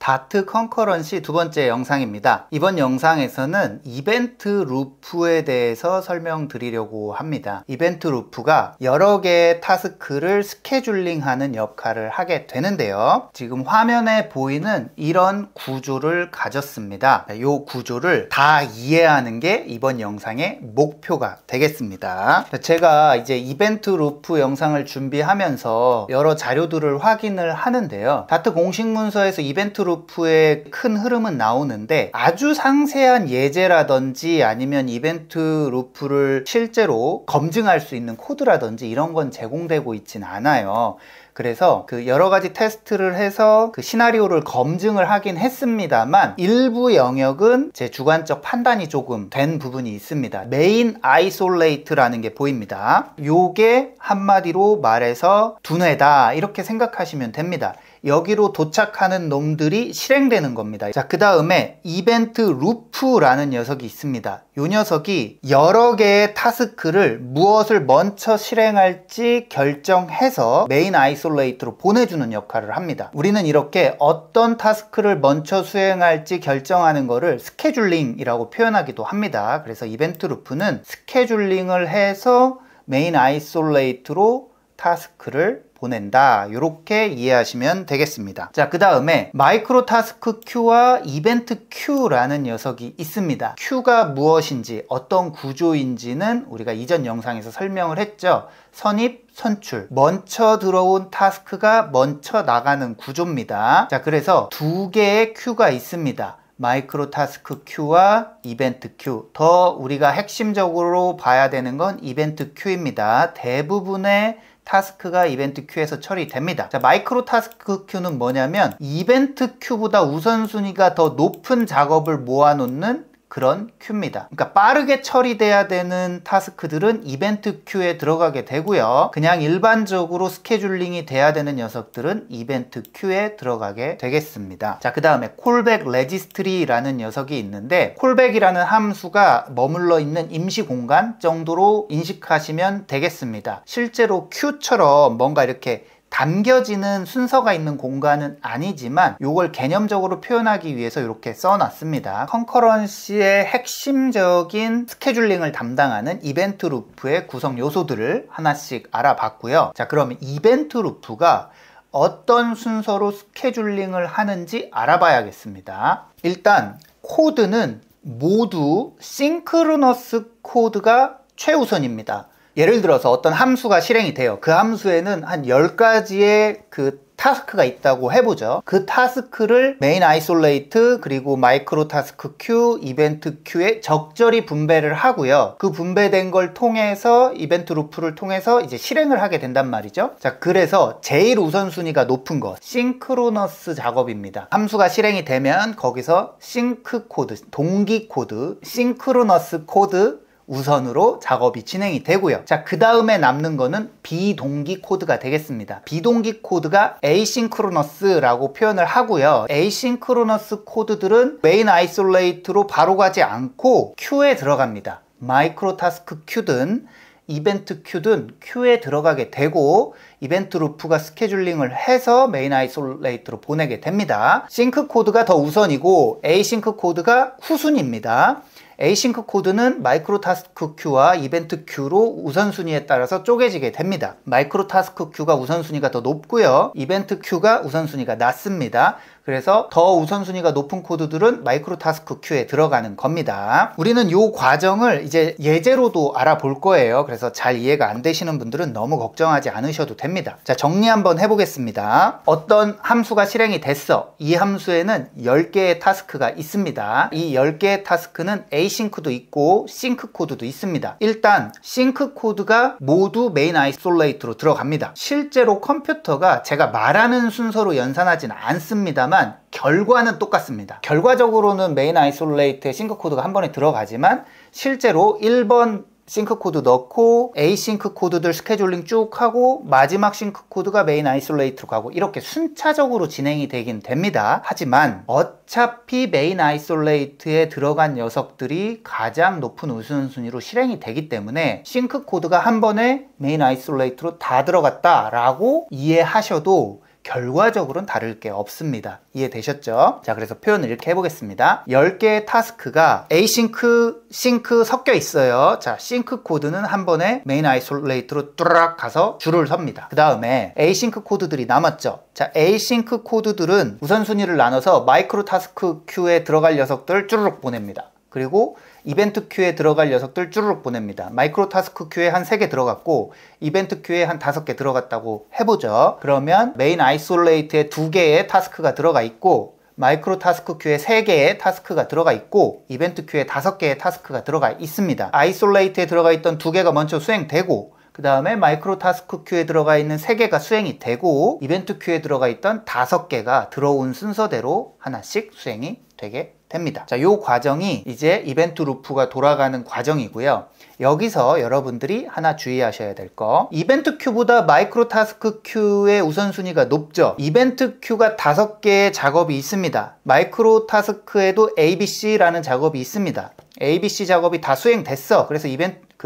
다트 컨커런시 두 번째 영상입니다. 이번 영상에서는 이벤트 루프에 대해서 설명드리려고 합니다. 이벤트 루프가 여러 개의 타스크를 스케줄링하는 역할을 하게 되는데요. 지금 화면에 보이는 이런 구조를 가졌습니다. 이 구조를 다 이해하는 게 이번 영상의 목표가 되겠습니다. 제가 이제 이벤트 루프 영상을 준비하면서 여러 자료들을 확인을 하는데요. 다트 공식 문서에서 이벤트 루프의 큰 흐름은 나오는데 아주 상세한 예제라든지 아니면 이벤트 루프를 실제로 검증할 수 있는 코드라든지 이런 건 제공되고 있진 않아요. 그래서 그 여러 가지 테스트를 해서 그 시나리오를 검증을 하긴 했습니다만 일부 영역은 제 주관적 판단이 조금 된 부분이 있습니다. 메인 아이솔레이트라는 게 보입니다. 요게 한마디로 말해서 두뇌다 이렇게 생각하시면 됩니다. 여기로 도착하는 놈들이 실행되는 겁니다. 자, 그 다음에 이벤트 루프라는 녀석이 있습니다. 이 녀석이 여러 개의 타스크를 무엇을 먼저 실행할지 결정해서 메인 아이솔레이트로 보내주는 역할을 합니다. 우리는 이렇게 어떤 타스크를 먼저 수행할지 결정하는 거를 스케줄링이라고 표현하기도 합니다. 그래서 이벤트 루프는 스케줄링을 해서 메인 아이솔레이트로 타스크를 보낸다. 이렇게 이해하시면 되겠습니다. 자, 그 다음에 마이크로 타스크 큐와 이벤트 큐라는 녀석이 있습니다. 큐가 무엇인지 어떤 구조인지는 우리가 이전 영상에서 설명을 했죠. 선입, 선출. 먼저 들어온 타스크가 먼저 나가는 구조입니다. 자, 그래서 두 개의 큐가 있습니다. 마이크로 타스크 큐와 이벤트 큐. 더 우리가 핵심적으로 봐야 되는 건 이벤트 큐입니다. 대부분의 타스크가 이벤트 큐에서 처리됩니다. 자, 마이크로 타스크 큐는 뭐냐면 이벤트 큐보다 우선순위가 더 높은 작업을 모아놓는 그런 큐입니다. 그러니까 빠르게 처리돼야 되는 타스크들은 이벤트 큐에 들어가게 되고요. 그냥 일반적으로 스케줄링이 돼야 되는 녀석들은 이벤트 큐에 들어가게 되겠습니다. 자, 그 다음에 콜백 레지스트리라는 녀석이 있는데 콜백이라는 함수가 머물러 있는 임시 공간 정도로 인식하시면 되겠습니다. 실제로 큐처럼 뭔가 이렇게 담겨지는 순서가 있는 공간은 아니지만 이걸 개념적으로 표현하기 위해서 이렇게 써놨습니다. 컨커런시의 핵심적인 스케줄링을 담당하는 이벤트 루프의 구성 요소들을 하나씩 알아봤고요. 자, 그러면 이벤트 루프가 어떤 순서로 스케줄링을 하는지 알아봐야겠습니다. 일단 코드는 모두 싱크로너스 코드가 최우선입니다. 예를 들어서 어떤 함수가 실행이 돼요. 그 함수에는 한 10가지의 그 타스크가 있다고 해보죠. 그 타스크를 메인 아이솔레이트 그리고 마이크로 타스크 큐, 이벤트 큐에 적절히 분배를 하고요. 그 분배된 걸 통해서 이벤트 루프를 통해서 이제 실행을 하게 된단 말이죠. 자, 그래서 제일 우선순위가 높은 거 싱크로너스 작업입니다. 함수가 실행이 되면 거기서 싱크 코드, 동기 코드, 싱크로너스 코드 우선으로 작업이 진행이 되고요. 자, 그 다음에 남는 거는 비동기 코드가 되겠습니다. 비동기 코드가 에이싱크로너스라고 표현을 하고요. 에이싱크로너스 코드들은 메인 아이솔레이트로 바로 가지 않고 큐에 들어갑니다. 마이크로 타스크 큐든 이벤트 큐든 큐에 들어가게 되고 이벤트 루프가 스케줄링을 해서 메인 아이솔레이트로 보내게 됩니다. 싱크 코드가 더 우선이고 에이싱크 코드가 후순입니다. 에이싱크 코드는 마이크로 타스크 큐와 이벤트 큐로 우선순위에 따라서 쪼개지게 됩니다. 마이크로 타스크 큐가 우선순위가 더 높고요. 이벤트 큐가 우선순위가 낮습니다. 그래서 더 우선순위가 높은 코드들은 마이크로 타스크 큐에 들어가는 겁니다. 우리는 이 과정을 이제 예제로도 알아볼 거예요. 그래서 잘 이해가 안 되시는 분들은 너무 걱정하지 않으셔도 됩니다. 자, 정리 한번 해보겠습니다. 어떤 함수가 실행이 됐어. 이 함수에는 10개의 타스크가 있습니다. 이 10개의 타스크는 에이싱크도 있고 싱크 코드도 있습니다. 일단 싱크 코드가 모두 메인 아이솔레이트로 들어갑니다. 실제로 컴퓨터가 제가 말하는 순서로 연산하진 않습니다만 결과는 똑같습니다. 결과적으로는 메인 아이솔레이트에 싱크 코드가 한 번에 들어가지만 실제로 1번 싱크 코드 넣고 A 싱크 코드들 스케줄링 쭉 하고 마지막 싱크 코드가 메인 아이솔레이트로 가고 이렇게 순차적으로 진행이 되긴 됩니다. 하지만 어차피 메인 아이솔레이트에 들어간 녀석들이 가장 높은 우선순위로 실행이 되기 때문에 싱크 코드가 한 번에 메인 아이솔레이트로 다 들어갔다 라고 이해하셔도 결과적으로는 다를 게 없습니다. 이해되셨죠? 자, 그래서 표현을 이렇게 해보겠습니다. 10개의 타스크가 에이싱크, 싱크 섞여 있어요. 자, 싱크 코드는 한 번에 메인 아이솔레이트로 뚜락 가서 줄을 섭니다. 그 다음에 에이싱크 코드들이 남았죠. 자, 에이싱크 코드들은 우선순위를 나눠서 마이크로 타스크 큐에 들어갈 녀석들 쭈르륵 보냅니다. 그리고 이벤트 큐에 들어갈 녀석들 쭈르륵 보냅니다. 마이크로 타스크 큐에 한 3개 들어갔고 이벤트 큐에 한 5개 들어갔다고 해보죠. 그러면 메인 아이솔레이트에 2개의 타스크가 들어가 있고 마이크로 타스크 큐에 3개의 타스크가 들어가 있고 이벤트 큐에 5개의 타스크가 들어가 있습니다. 아이솔레이트에 들어가 있던 2개가 먼저 수행되고 그 다음에 마이크로 타스크 큐에 들어가 있는 3개가 수행이 되고 이벤트 큐에 들어가 있던 5개가 들어온 순서대로 하나씩 수행이 되게 됩니다. 자, 요 과정이 이제 이벤트 루프가 돌아가는 과정이고요. 여기서 여러분들이 하나 주의하셔야 될 거, 이벤트 큐보다 마이크로 타스크 큐의 우선순위가 높죠. 이벤트 큐가 5개의 작업이 있습니다. 마이크로 타스크에도 ABC라는 작업이 있습니다. ABC 작업이 다 수행됐어. 그래서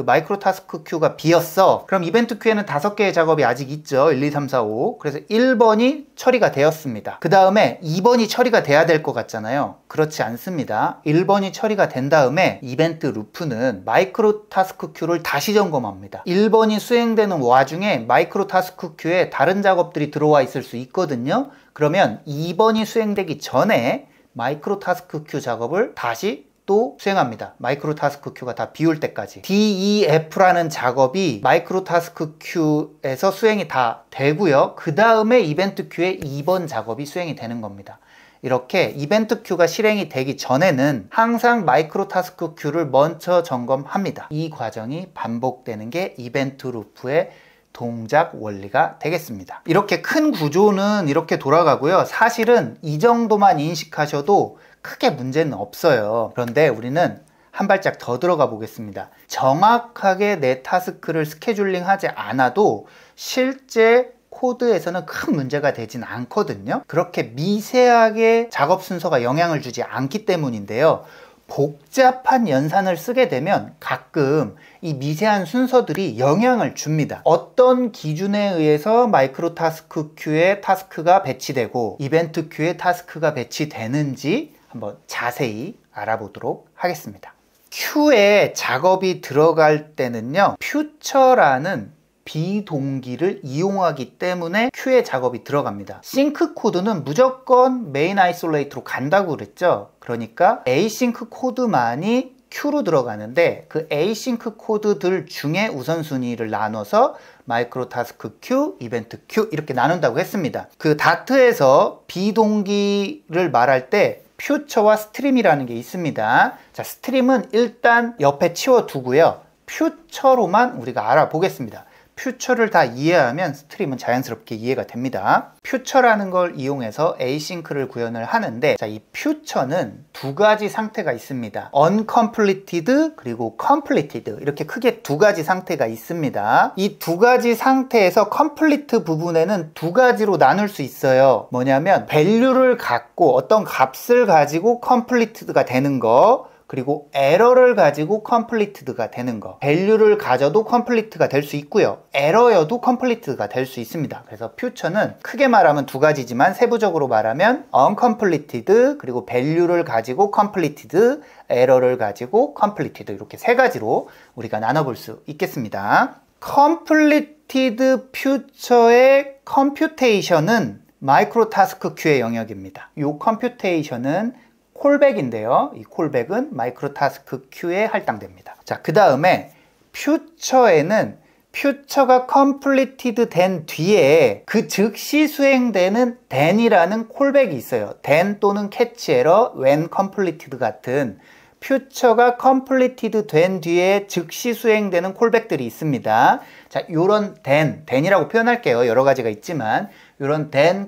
마이크로 타스크 큐가 비었어. 그럼 이벤트 큐에는 5개의 작업이 아직 있죠. 1, 2, 3, 4, 5. 그래서 1번이 처리가 되었습니다. 그 다음에 2번이 처리가 돼야 될 것 같잖아요. 그렇지 않습니다. 1번이 처리가 된 다음에 이벤트 루프는 마이크로 타스크 큐를 다시 점검합니다. 1번이 수행되는 와중에 마이크로 타스크 큐에 다른 작업들이 들어와 있을 수 있거든요. 그러면 2번이 수행되기 전에 마이크로 타스크 큐 작업을 다시 또 수행합니다. 마이크로 타스크 큐가 다 비울 때까지. DEF라는 작업이 마이크로 타스크 큐에서 수행이 다 되고요. 그 다음에 이벤트 큐에 2번 작업이 수행이 되는 겁니다. 이렇게 이벤트 큐가 실행이 되기 전에는 항상 마이크로 타스크 큐를 먼저 점검합니다. 이 과정이 반복되는 게 이벤트 루프의 동작 원리가 되겠습니다. 이렇게 큰 구조는 이렇게 돌아가고요. 사실은 이 정도만 인식하셔도 크게 문제는 없어요. 그런데 우리는 한 발짝 더 들어가 보겠습니다. 정확하게 내 타스크를 스케줄링 하지 않아도 실제 코드에서는 큰 문제가 되진 않거든요. 그렇게 미세하게 작업 순서가 영향을 주지 않기 때문인데요. 복잡한 연산을 쓰게 되면 가끔 이 미세한 순서들이 영향을 줍니다. 어떤 기준에 의해서 마이크로 타스크 큐에 타스크가 배치되고 이벤트 큐에 타스크가 배치되는지 한번 자세히 알아보도록 하겠습니다. 큐에 작업이 들어갈 때는요, 퓨처라는 비동기를 이용하기 때문에 큐에 작업이 들어갑니다. 싱크 코드는 무조건 메인 아이솔레이트로 간다고 그랬죠. 그러니까 에이싱크 코드만이 큐로 들어가는데 그 에이싱크 코드들 중에 우선순위를 나눠서 마이크로 타스크 큐, 이벤트 큐 이렇게 나눈다고 했습니다. 그 다트에서 비동기를 말할 때 퓨처와 스트림이라는 게 있습니다. 자, 스트림은 일단 옆에 치워두고요. 퓨처로만 우리가 알아보겠습니다. 퓨처를 다 이해하면 스트림은 자연스럽게 이해가 됩니다. 퓨처라는 걸 이용해서 에이싱크를 구현을 하는데, 자, 이 퓨처는 2가지 상태가 있습니다. uncompleted 그리고 completed 이렇게 크게 2가지 상태가 있습니다. 이 2가지 상태에서 complete 부분에는 2가지로 나눌 수 있어요. 뭐냐면 value를 갖고 어떤 값을 가지고 completed가 되는 거, 그리고 에러를 가지고 컴플리트드가 되는 거. 밸류를 가져도 컴플리트가 될 수 있고요. 에러여도 컴플리트가 될 수 있습니다. 그래서 퓨처는 크게 말하면 2가지지만 세부적으로 말하면 uncompleted 그리고 밸류를 가지고 completed, 에러를 가지고 completed 이렇게 3가지로 우리가 나눠볼 수 있겠습니다. completed 퓨처의 컴퓨테이션은 마이크로 타스크 큐의 영역입니다. 이 컴퓨테이션은 콜백인데요. 이 콜백은 마이크로 타스크 큐에 할당됩니다. 자, 그 다음에 퓨처에는 퓨처가 completed 된 뒤에 그 즉시 수행되는 then이라는 콜백이 있어요. then 또는 catch error, when completed 같은 퓨처가 completed 된 뒤에 즉시 수행되는 콜백들이 있습니다. 자, 요런 then이라고 표현할게요. 여러 가지가 있지만 요런 then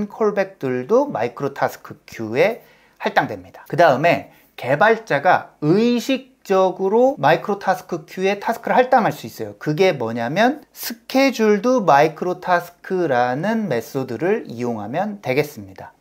콜백들도 마이크로 타스크 큐에 할당됩니다. 그 다음에 개발자가 의식적으로 마이크로 타스크 큐에 타스크를 할당할 수 있어요. 그게 뭐냐면 스케줄드 마이크로 타스크라는 메소드를 이용하면 되겠습니다.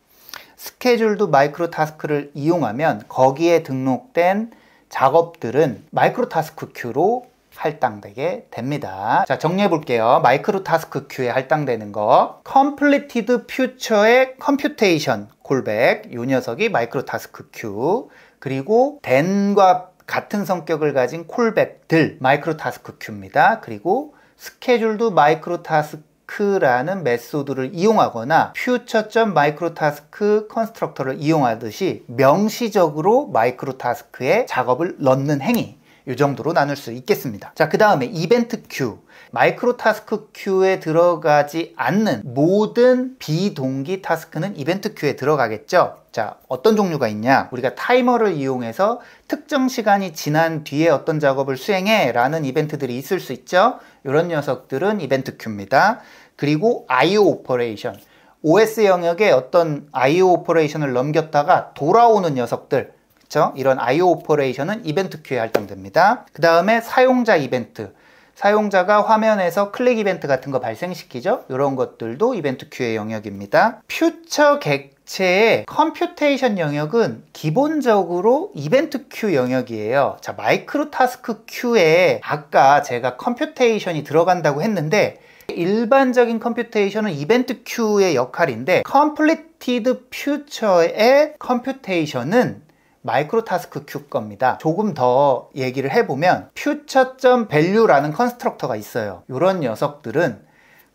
스케줄드 마이크로 타스크를 이용하면 거기에 등록된 작업들은 마이크로 타스크 큐로 할당되게 됩니다. 자, 정리해 볼게요. 마이크로 타스크 큐에 할당되는 거, completed future의 computation 콜백, 이 녀석이 마이크로 타스크 큐, 그리고 then과 같은 성격을 가진 콜백들 마이크로 타스크 큐입니다. 그리고 스케줄도 마이크로 타스크라는 메소드를 이용하거나 future.microtask 컨스트럭터를 이용하듯이 명시적으로 마이크로 타스크에 작업을 넣는 행위, 이 정도로 나눌 수 있겠습니다. 자, 그 다음에 이벤트 큐. 마이크로 타스크 큐에 들어가지 않는 모든 비동기 타스크는 이벤트 큐에 들어가겠죠. 자, 어떤 종류가 있냐? 우리가 타이머를 이용해서 특정 시간이 지난 뒤에 어떤 작업을 수행해 라는 이벤트들이 있을 수 있죠. 이런 녀석들은 이벤트 큐입니다. 그리고 IO 오퍼레이션, OS 영역에 어떤 IO 오퍼레이션을 넘겼다가 돌아오는 녀석들, 그쵸? 이런 IO 오퍼레이션은 이벤트 큐에 할당됩니다. 그 다음에 사용자 이벤트, 사용자가 화면에서 클릭 이벤트 같은 거 발생시키죠. 이런 것들도 이벤트 큐의 영역입니다. 퓨처 객체의 컴퓨테이션 영역은 기본적으로 이벤트 큐 영역이에요. 자, 마이크로 타스크 큐에 아까 제가 컴퓨테이션이 들어간다고 했는데, 일반적인 컴퓨테이션은 이벤트 큐의 역할인데, completed future의 컴퓨테이션은 마이크로 타스크 큐 겁니다. 조금 더 얘기를 해보면 future.value라는 컨스트럭터가 있어요. 이런 녀석들은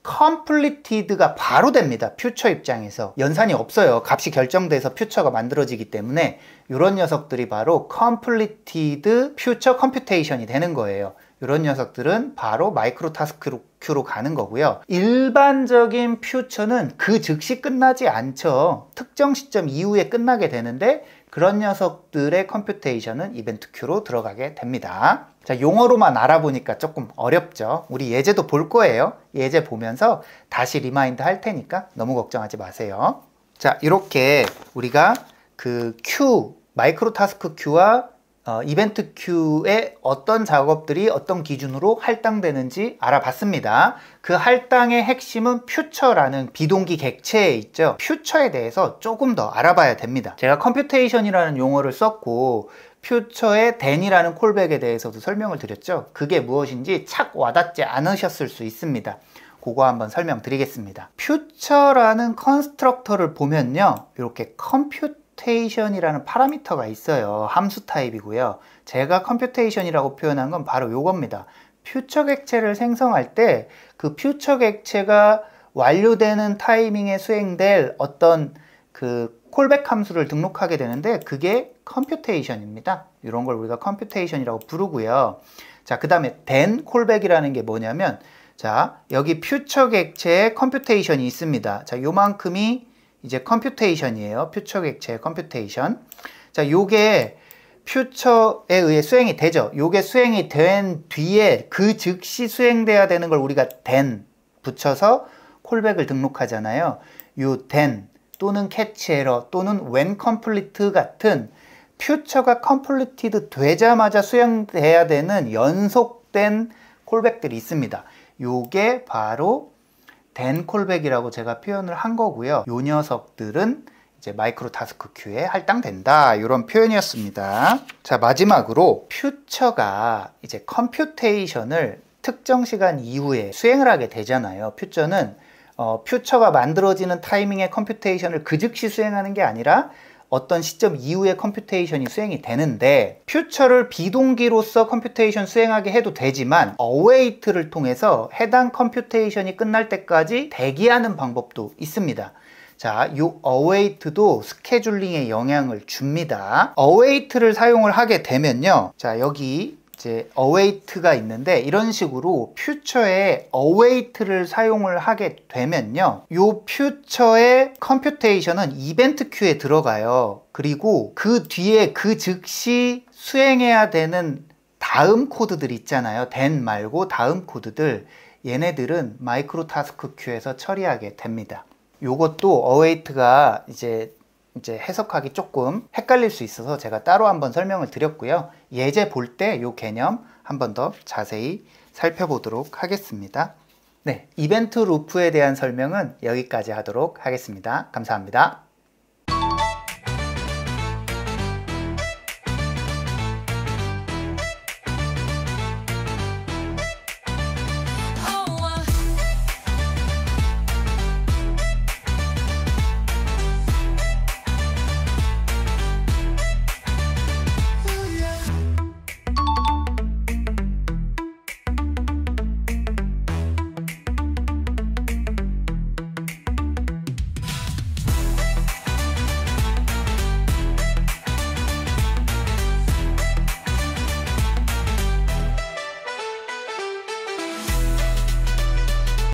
completed가 바로 됩니다. 퓨처 입장에서 연산이 없어요. 값이 결정돼서 퓨처가 만들어지기 때문에 이런 녀석들이 바로 completed future computation이 되는 거예요. 이런 녀석들은 바로 마이크로 타스크 큐로 가는 거고요. 일반적인 퓨처는 그 즉시 끝나지 않죠. 특정 시점 이후에 끝나게 되는데, 그런 녀석들의 컴퓨테이션은 이벤트 큐로 들어가게 됩니다. 자, 용어로만 알아보니까 조금 어렵죠. 우리 예제도 볼 거예요. 예제 보면서 다시 리마인드 할 테니까 너무 걱정하지 마세요. 자, 이렇게 우리가 그 큐, 마이크로 타스크 큐와 이벤트 큐에 어떤 작업들이 어떤 기준으로 할당되는지 알아봤습니다. 그 할당의 핵심은 퓨처라는 비동기 객체에 있죠. 퓨처에 대해서 조금 더 알아봐야 됩니다. 제가 컴퓨테이션이라는 용어를 썼고 퓨처의 then이라는 콜백에 대해서도 설명을 드렸죠. 그게 무엇인지 착 와닿지 않으셨을 수 있습니다. 그거 한번 설명드리겠습니다. 퓨처라는 컨스트럭터를 보면요, 이렇게 컴퓨테이션이라는 파라미터가 있어요. 함수 타입이고요. 제가 컴퓨테이션이라고 표현한 건 바로 이겁니다. 퓨처 객체를 생성할 때 그 퓨처 객체가 완료되는 타이밍에 수행될 어떤 그 콜백 함수를 등록하게 되는데, 그게 컴퓨테이션입니다. 이런 걸 우리가 컴퓨테이션이라고 부르고요. 자, 그 다음에 then 콜백이라는 게 뭐냐면, 자, 여기 퓨처 객체에 컴퓨테이션이 있습니다. 자, 요만큼이 이제 컴퓨테이션이에요. 퓨처 객체의 컴퓨테이션. 자, 요게 퓨처에 의해 수행이 되죠. 요게 수행이 된 뒤에 그 즉시 수행돼야 되는 걸 우리가 then 붙여서 콜백을 등록하잖아요. 요 then 또는 catch error 또는 when complete 같은 퓨처가 completed 되자마자 수행돼야 되는 연속된 콜백들이 있습니다. 요게 바로 then 콜백이라고 제가 표현을 한 거고요. 요 녀석들은 이제 마이크로 타스크 큐에 할당된다, 이런 표현이었습니다. 자, 마지막으로 퓨처가 이제 컴퓨테이션을 특정 시간 이후에 수행을 하게 되잖아요. 퓨처는 퓨처가 만들어지는 타이밍의 컴퓨테이션을 그 즉시 수행하는 게 아니라 어떤 시점 이후에 컴퓨테이션이 수행이 되는데, 퓨처를 비동기로서 컴퓨테이션 수행하게 해도 되지만 await를 통해서 해당 컴퓨테이션이 끝날 때까지 대기하는 방법도 있습니다. 자, 이 await도 스케줄링에 영향을 줍니다. await를 사용을 하게 되면요, 자, 여기 이제 await가 있는데, 이런 식으로 퓨처에 await를 사용을 하게 되면요, 이 퓨처의 컴퓨테이션은 이벤트 큐에 들어가요. 그리고 그 뒤에 그 즉시 수행해야 되는 다음 코드들 있잖아요. then 말고 다음 코드들, 얘네들은 마이크로 타스크 큐에서 처리하게 됩니다. 요것도 await가 이제 해석하기 조금 헷갈릴 수 있어서 제가 따로 한번 설명을 드렸고요. 예제 볼 때 요 개념 한번 더 자세히 살펴보도록 하겠습니다. 네, 이벤트 루프에 대한 설명은 여기까지 하도록 하겠습니다. 감사합니다.